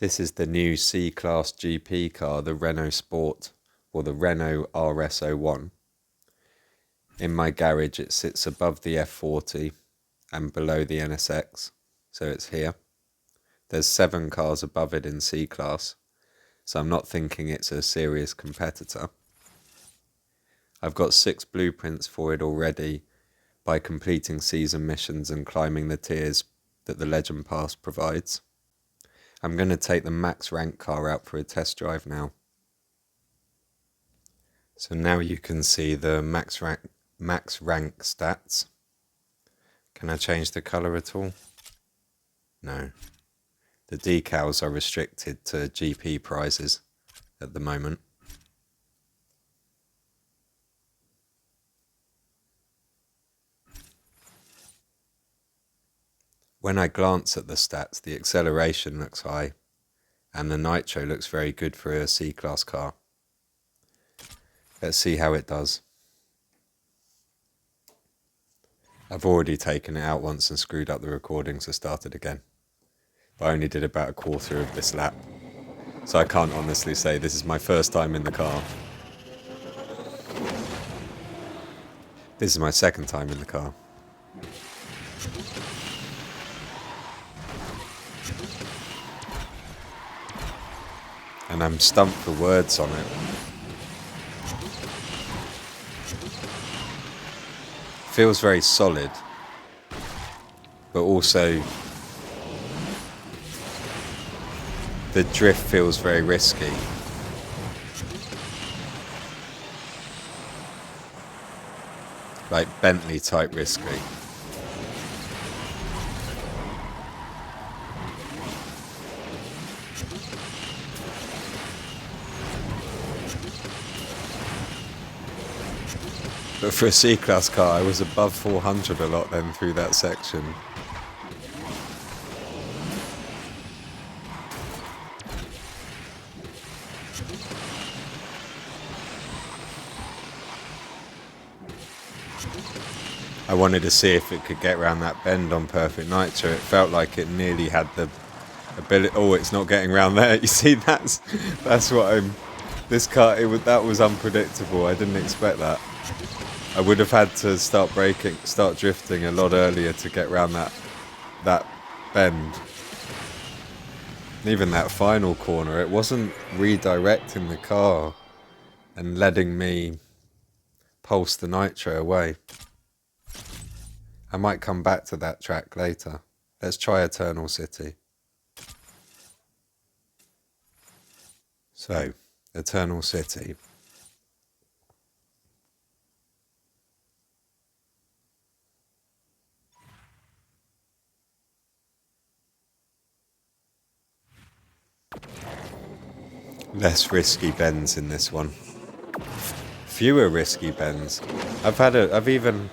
This is the new C-Class GP car, the Renault Sport, or the Renault RS 01. In my garage it sits above the F40 and below the NSX, so it's here. There's 7 cars above it in C-Class, so I'm not thinking it's a serious competitor. I've got 6 blueprints for it already by completing season missions and climbing the tiers that the Legend Pass provides. I'm going to take the Max Rank car out for a test drive now. So now you can see the Max Rank stats. Can I change the colour at all? No. The decals are restricted to GP prizes at the moment. When I glance at the stats, the acceleration looks high, and the nitro looks very good for a C-Class car. Let's see how it does. I've already taken it out once and screwed up the recording, so started again. But I only did about a quarter of this lap, so I can't honestly say this is my first time in the car. This is my second time in the car. And I'm stumped for words on it. Feels very solid, but also the drift feels very risky. Like Bentley type risky. But for a C-Class car, I was above 400 a lot then through that section. I wanted to see if it could get around that bend on perfect nitro. It felt like it nearly had the ability. Oh, it's not getting around there. You see, that's what I'm. This car, that was unpredictable. I didn't expect that. I would have had to start drifting a lot earlier to get around that bend. Even that final corner, it wasn't redirecting the car and letting me pulse the nitro away. I might come back to that track later. Let's try Eternal City. So, Eternal City. Less risky bends in this one. Fewer risky bends. I've even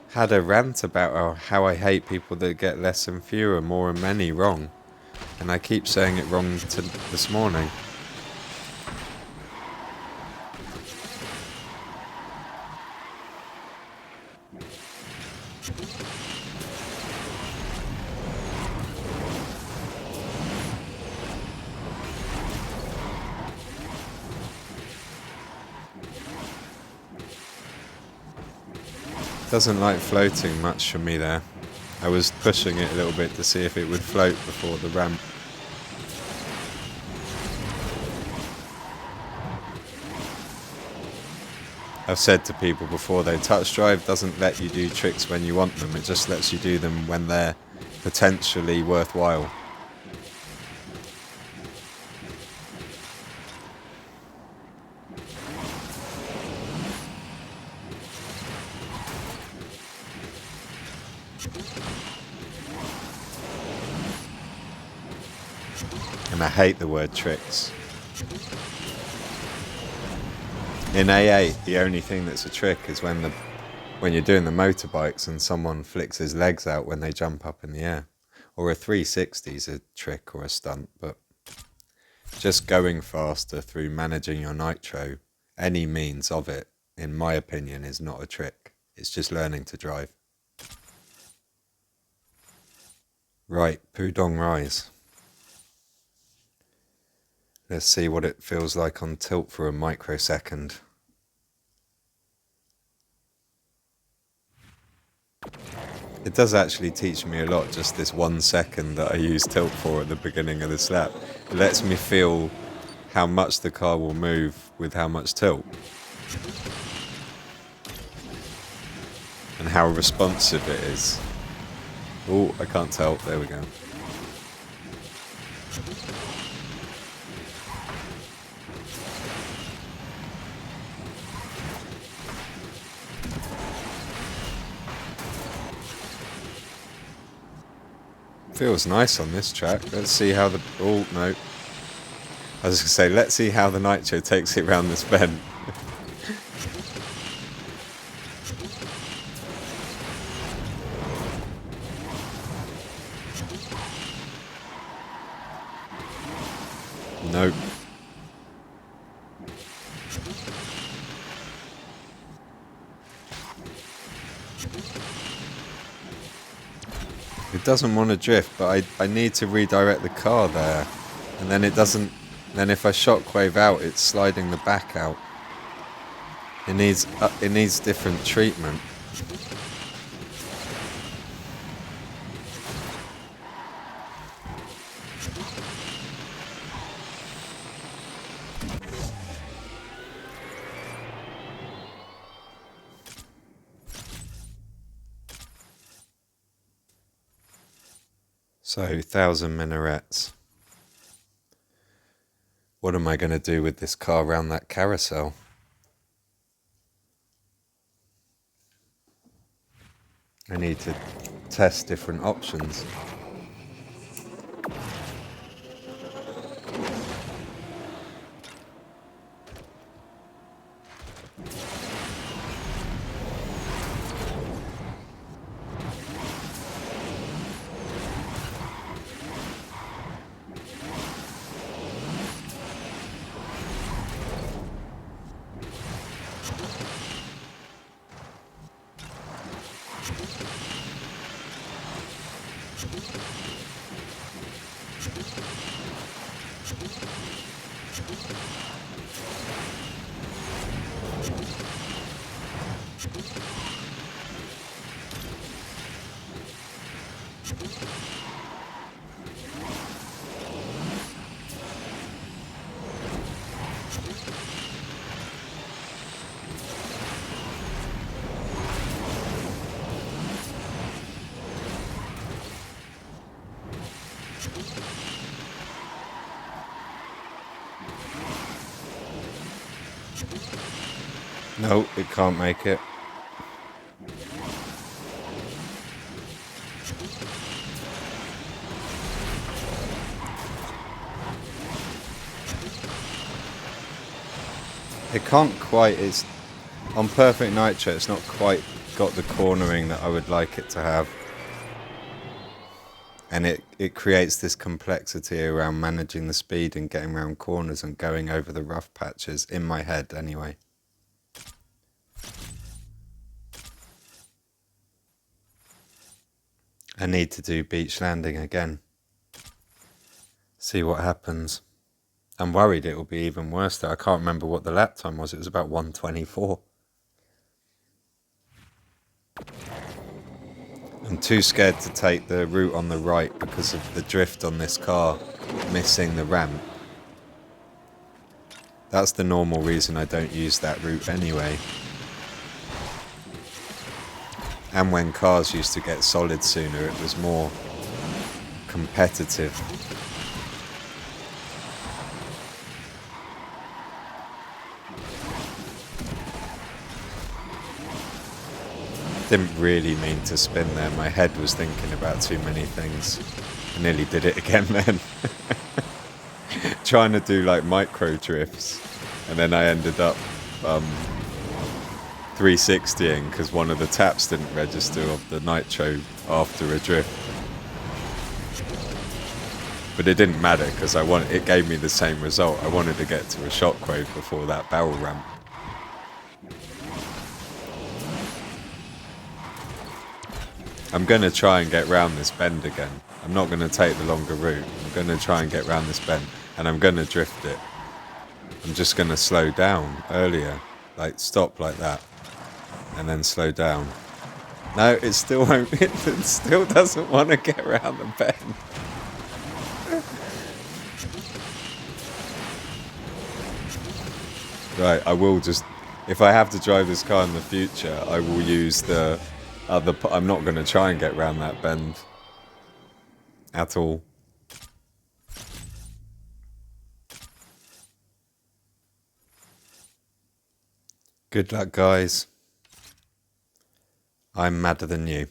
had a rant about how I hate people that get less and fewer, more and many wrong. And I keep saying it wrong this morning. Doesn't like floating much for me there. I was pushing it a little bit to see if it would float before the ramp. I've said to people before, though, TouchDrive doesn't let you do tricks when you want them. It just lets you do them when they're potentially worthwhile. And I hate the word tricks. In A8, the only thing that's a trick is when you're doing the motorbikes and someone flicks his legs out when they jump up in the air. Or a 360 is a trick or a stunt, but just going faster through managing your nitro, any means of it, in my opinion, is not a trick. It's just learning to drive. Right, Pudong Rise. Let's see what it feels like on tilt for a microsecond. It does actually teach me a lot, just this 1 second that I use tilt for at the beginning of this lap. It lets me feel how much the car will move with how much tilt. And how responsive it is. Oh, I can't tell. There we go. Feels nice on this track. Let's see how the... Oh, no. I was going to say, let's see how the nitro takes it round this bend. Nope. It doesn't want to drift, but I need to redirect the car there. And then it doesn't... Then if I shockwave out, it's sliding the back out. It needs different treatment. So, 1,000 minarets. What am I going to do with this car around that carousel? I need to test different options. No, it can't make it. It can't quite, it's on perfect nitro, it's not quite got the cornering that I would like it to have. And it creates this complexity around managing the speed and getting around corners and going over the rough patches, in my head anyway. I need to do beach landing again. See what happens. I'm worried it will be even worse though. I can't remember what the lap time was. It was about 1:24. I'm too scared to take the route on the right because of the drift on this car, missing the ramp. That's the normal reason I don't use that route anyway. And when cars used to get solid sooner, it was more competitive. Didn't really mean to spin there. My head was thinking about too many things. I nearly did it again then. Trying to do like micro drifts. And then I ended up 360ing because one of the taps didn't register of the nitro after a drift. But it didn't matter because it gave me the same result. I wanted to get to a shockwave before that barrel ramp. I'm going to try and get round this bend again. I'm not going to take the longer route. I'm going to try and get around this bend, and I'm going to drift it. I'm just going to slow down earlier, like stop like that, and then slow down. No, it still won't. It still doesn't want to get around the bend. Right, I will just, if I have to drive this car in the future, I will use the other. I'm not going to try and get around that bend at all. Good luck, guys. I'm madder than you.